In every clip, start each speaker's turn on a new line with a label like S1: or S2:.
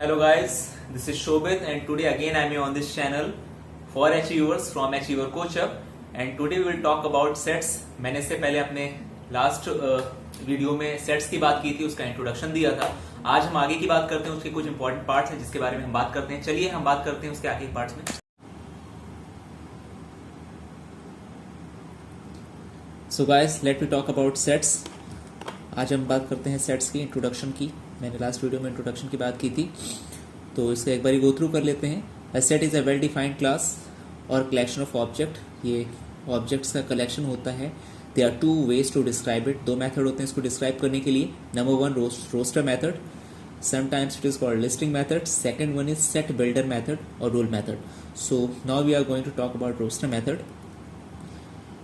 S1: Hello guys, this is Shobit and today again I am on this channel for achievers from Achiever Coach Up and today we will talk about sets. मैंने इससे पहले अपने last video में sets की बात की थी, उसका इंट्रोडक्शन दिया था. आज हम आगे की बात करते हैं, उसके कुछ इंपॉर्टेंट पार्ट्स हैं जिसके बारे में हम बात करते हैं. चलिए हम बात करते हैं उसके आगे पार्ट्स में. So guys, let me talk about sets. आज हम बात करते हैं सेट्स की इंट्रोडक्शन की. मैंने लास्ट वीडियो में इंट्रोडक्शन की बात की थी, तो इसको एक बार गो थ्रू कर लेते हैं. A set is a well defined class और कलेक्शन ऑफ ऑब्जेक्ट. ये ऑब्जेक्ट्स का कलेक्शन होता है. They are two ways to describe it. दो मेथड होते हैं इसको डिस्क्राइब करने के लिए. Number one, roster method. Sometimes it is called listing method. Second one is set builder method और rule method. So now we are going to talk about roster method.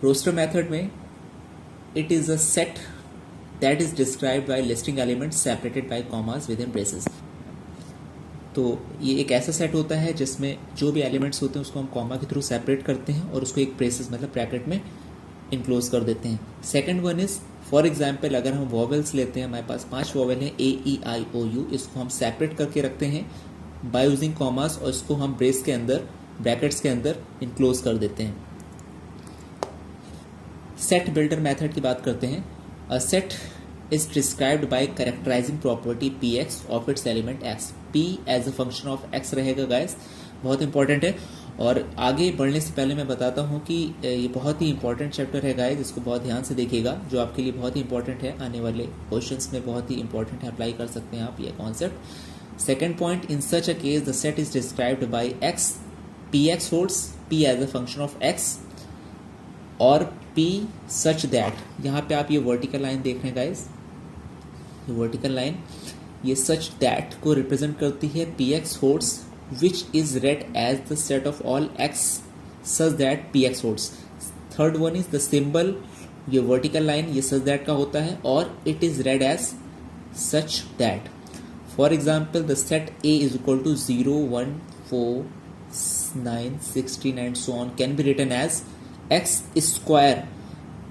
S1: Roster method में it is a set that is described by listing elements separated by commas within braces. तो ये एक ऐसा set होता है जिसमें जो भी एलिमेंट्स होते हैं उसको हम कॉमा के थ्रू सेपरेट करते हैं और उसको एक ब्रेसेस मतलब ब्रैकेट में इनक्लोज कर देते हैं. Second one is, for example अगर हम वॉवेल्स लेते हैं, हमारे पास 5 वॉवेल हैं AEIOU, इसको हम सेपरेट करके रखते हैं बाय यूजिंग कॉमास और इसको हम ब्रेस के अंदर ब्रैकेट्स के अंदर इनक्लोज कर देते हैं. सेट बिल्डर मेथड की बात करते हैं. A set is described by characterising property Px of its element x. P as a function of x रहेगा गाइस, बहुत इंपॉर्टेंट है. और आगे बढ़ने से पहले मैं बताता हूँ कि ये बहुत ही इंपॉर्टेंट चैप्टर है गाइस, इसको बहुत ध्यान से देखिएगा, जो आपके लिए बहुत ही इंपॉर्टेंट है. आने वाले क्वेश्चंस में बहुत ही इंपॉर्टेंट है, अप्लाई कर सकते हैं आप ये concept. Second point, in such a case the set is described by x. Px holds P as a function of x और P सच दैट. यहाँ पे आप ये वर्टिकल लाइन देख रहे हैं गाइस, ये वर्टिकल लाइन ये सच दैट को रिप्रेजेंट करती है. Px holds which is read as the set of all x such that Px holds. Third one is the symbol, ये वर्टिकल लाइन ये सच दैट का होता है और it is read as such that. For example the set A is equal to 0 1 4 9 16 and so on can be written as x square.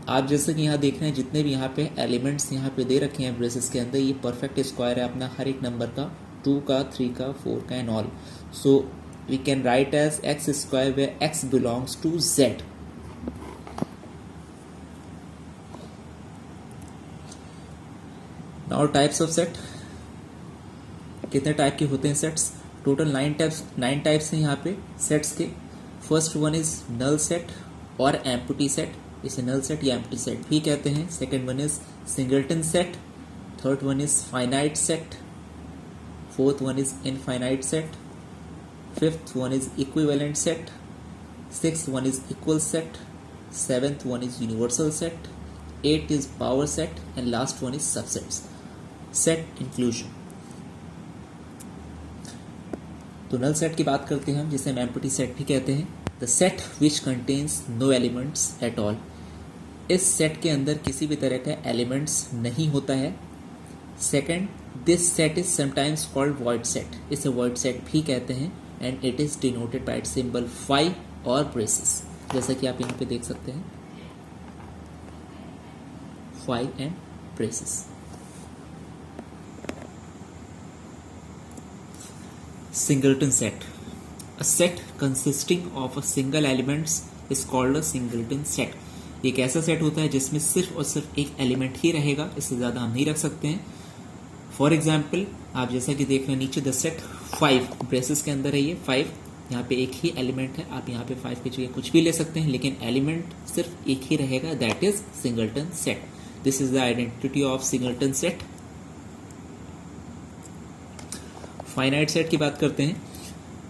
S1: आप जैसे कि यहाँ देख रहे हैं जितने भी यहाँ पे एलिमेंट्स यहाँ पे दे रखे हैं ब्रेसेस के अंदर, ये परफेक्ट स्क्वायर है अपना हर एक नंबर का, 2 का 3 का 4 का and all. So we can write as x square where x belongs to z. Now types of set. कितने टाइप के होते हैं सेट्स? टोटल 9 टाइप्स हैं यहाँ पे सेट्स के. First one is null set और एम्प्टी सेट. इसे नल सेट या एम्प्टी सेट भी कहते हैं. Second one is singleton set. Third one is finite set. Fourth one is infinite set. Fifth one is equivalent set. Sixth one is equal set. Seventh one is universal set. Eight is power set and last one is subsets. Set inclusion. तो null set की बात करते हैं हम, जिसे हम empty set भी कहते हैं. The set which contains no elements at all. इस सेट के अंदर किसी भी तरह का एलिमेंट्स नहीं होता है. Second, this set is sometimes called void set. इसे वॉइड सेट भी कहते हैं and it is denoted by its symbol phi और ब्रेसेस, जैसा कि आप यहाँ पे देख सकते हैं, phi and braces. Singleton set. A set consisting of a single elements is called a singleton set. एक ऐसा सेट होता है जिसमें सिर्फ और सिर्फ एक एलिमेंट ही रहेगा, इससे ज़्यादा हम नहीं रख सकते हैं. फॉर एग्जाम्पल आप जैसा कि देख रहे हैं नीचे, द सेट 5 ब्रेसेस के अंदर है, ये 5, यहाँ पे एक ही एलिमेंट है. आप यहाँ पे 5 की जगह कुछ भी ले सकते हैं, लेकिन एलिमेंट सिर्फ एक ही रहेगा, that is singleton set. This is the identity of singleton set. Finite set की बात करते हैं.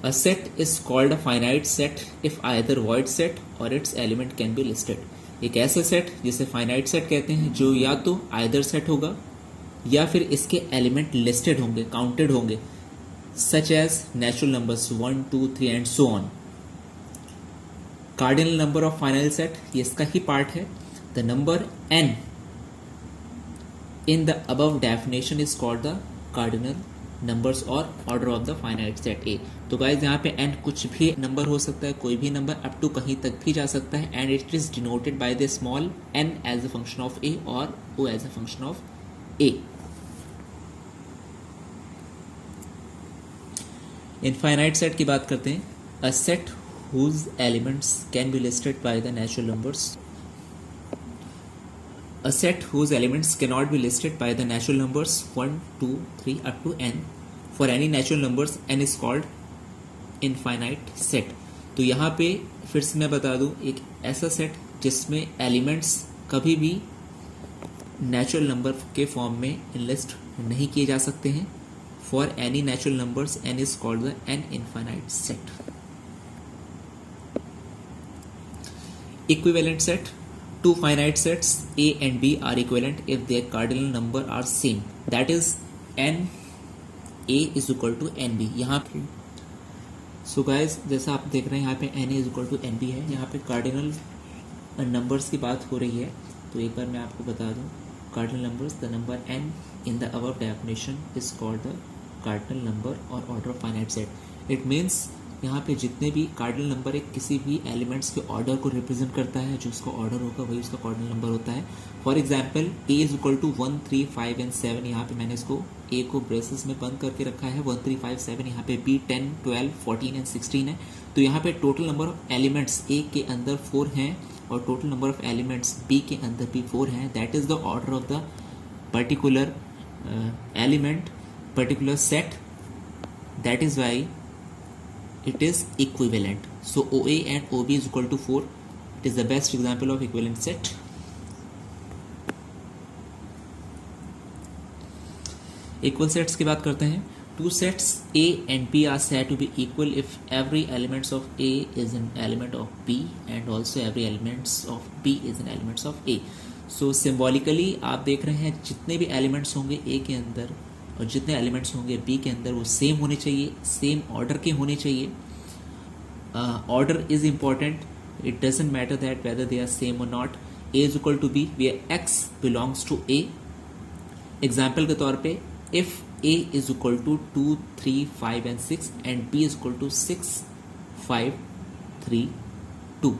S1: A set is called a finite set if either void set और its element can be listed. एक ऐसा सेट जिसे फाइनाइट सेट कहते हैं जो या तो आइदर सेट होगा या फिर इसके एलिमेंट लिस्टेड होंगे, काउंटेड होंगे, such as natural numbers 1 2 3 and so on. Cardinal number of finite set, ये इसका ही पार्ट है. The number n in the above definition is called the cardinal numbers or order of the finite set A. तो guys यहाँ पे n कुछ भी number हो सकता है, कोई भी नंबर अप टू कहीं तक भी जा सकता है, and it is denoted by the small n as a function of A और O as a function of A. Infinite set की बात करते हैं. A set whose elements can be listed by the natural numbers. A set whose elements cannot be listed by the natural numbers 1, 2, 3 up to n. For any natural numbers n is called infinite set. तो यहाँ पे फिर से मैं बता दूँ, एक ऐसा सेट जिसमें एलिमेंट्स कभी भी नेचुरल नंबर के फॉर्म में लिस्ट नहीं किए जा सकते हैं. For any natural numbers n is called the n infinite set. Equivalent set. Two finite sets A and B are equivalent if their cardinal number are same. That is n A is equal to n B. यहाँ पे so guys जैसा आप देख रहे हैं यहाँ पे n A is equal to n B है. यहाँ पे कार्डिनल नंबर्स की बात हो रही है. तो एक बार मैं आपको बता दूँ, cardinal numbers, the number n in the above definition is called the cardinal number or order of finite set. It means यहाँ पे जितने भी कार्डिनल नंबर एक किसी भी एलिमेंट्स के ऑर्डर को रिप्रेजेंट करता है, जो उसका ऑर्डर होगा वही उसका कार्डिनल नंबर होता है. For example a is equal to 1, 3, 5 and 7. यहाँ पे मैंने इसको a को ब्रेसेस में बंद करके रखा है. 1, 3, 5, 7. यहाँ पे b 10, 12, 14 एंड 16 है. तो यहाँ पे total number of elements a के अंदर 4 हैं और total number of elements b के अंदर भी 4 हैं. That is the order of the particular element, particular set. That is why it is equivalent. So OA and OB is equal to 4. It is the best example of equivalent set. Equal sets की बात करते हैं. Two sets A and B are said to be equal if every element of A is an element of B and also every element of B is an element of A. So symbolically आप देख रहे हैं जितने भी elements होंगे A के अंदर और जितने एलिमेंट्स होंगे बी के अंदर वो सेम होने चाहिए, सेम ऑर्डर के होने चाहिए. Order is important. It doesn't matter that whether they are same और not. A is equal to B where X belongs to A. Example के तौर पे if A is equal to 2, 3, 5 and 6 and B is equal to 6, 5, 3, 2.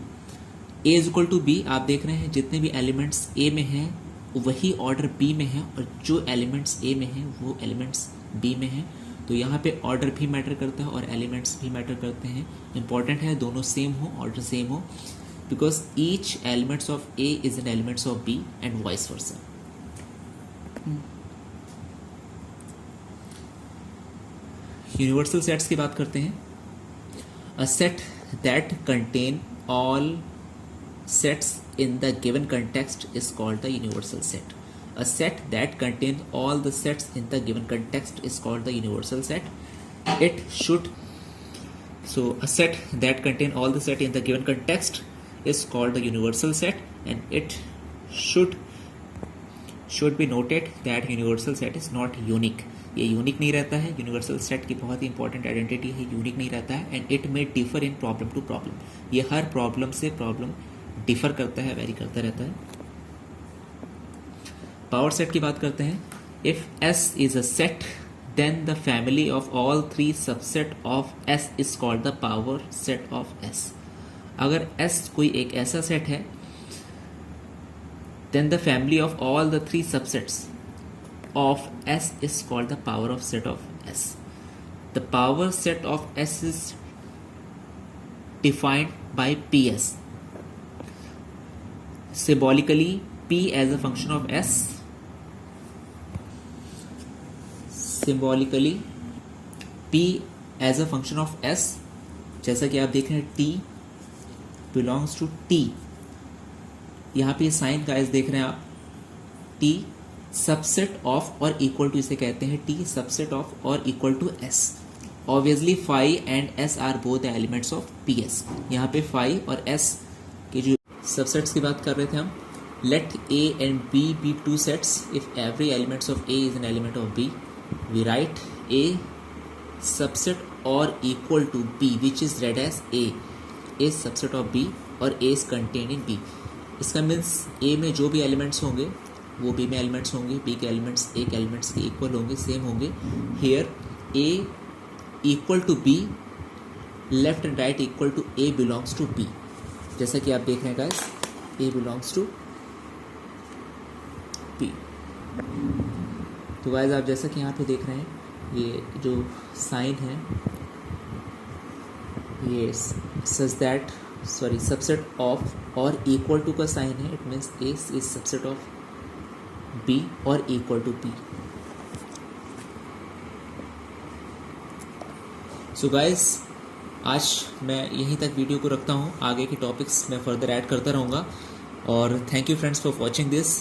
S1: A is equal to B. आप देख रहे हैं जितने भी एलिमेंट्स ए में हैं वही ऑर्डर बी में है और जो एलिमेंट्स ए में हैं वो एलिमेंट्स बी में हैं. तो यहाँ पे ऑर्डर भी मैटर करता है और एलिमेंट्स भी मैटर करते हैं. इंपॉर्टेंट है दोनों सेम हो, ऑर्डर सेम हो, because each elements of A is an elements of B and vice versa. Universal sets की बात करते हैं. A set that contain all sets in the given context is called the universal set. A set that contains all the sets in the given context is called the universal set. It should so a set that contains all the set in the given context is called the universal set, and it should be noted that universal set is not unique. ये unique नहीं रहता है. Universal set की बहुत ही important identity है, unique नहीं रहता है. And it may differ in problem to problem. ये हर प्रॉब्लम से प्रॉब्लम डिफर करता है, वेरी करता रहता है. पावर सेट की बात करते हैं. If S is a set then the family of all 3 subset of S is called the power set of S. अगर S कोई एक ऐसा सेट है then the family of all the 3 subsets of S is called the power of set of S. The power set of S is defined by PS. Symbolically, P as a function of S. Symbolically, P as a function of S. जैसा कि आप देख रहे हैं T belongs to T. यहाँ पे sign guys देख रहे हैं आप. T सबसेट ऑफ और इक्वल टू इसे कहते हैं. T सबसेट ऑफ और equal to S. Obviously, phi and S are both the elements of PS. यहाँ पे phi और S के जो सबसेट्स की बात कर रहे थे हम. Let A and B be two sets if every element of A is an element of B. We write A subset or equal to B which is read as A is subset of B और A is contained in B. इसका means A में जो भी elements होंगे वो B में elements होंगे, B के एलिमेंट्स A के एलिमेंट्स के इक्वल होंगे, सेम होंगे. Here A equal to B, left and right equal to A belongs to B. जैसा कि आप देख रहे हैं guys, A belongs to B. तो गाइस आप जैसा कि यहाँ पे देख रहे हैं ये जो साइन है ये such that sorry subset of और इक्वल टू का साइन है, it means A is subset of B और equal to P. So guys, आज मैं यहीं तक वीडियो को रखता हूँ. आगे के टॉपिक्स मैं फर्दर ऐड करता रहूँगा. और thank you friends for watching this.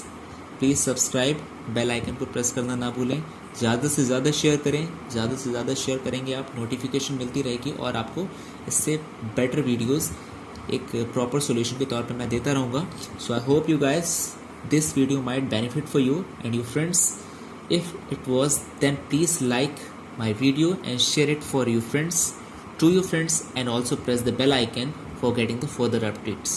S1: Please subscribe, bell icon को प्रेस करना ना भूलें. ज़्यादा से ज़्यादा शेयर करें. ज़्यादा से ज़्यादा शेयर करेंगे आप, नोटिफिकेशन मिलती रहेगी और आपको इससे बेटर वीडियोस एक प्रॉपर सॉल्यूशन के तौर पे मैं देता रहूँगा. So I hope you guys this video might benefit for you and your friends. If it was, then please like my video and share it for your friends, to your friends, and also press the bell icon for getting the further updates.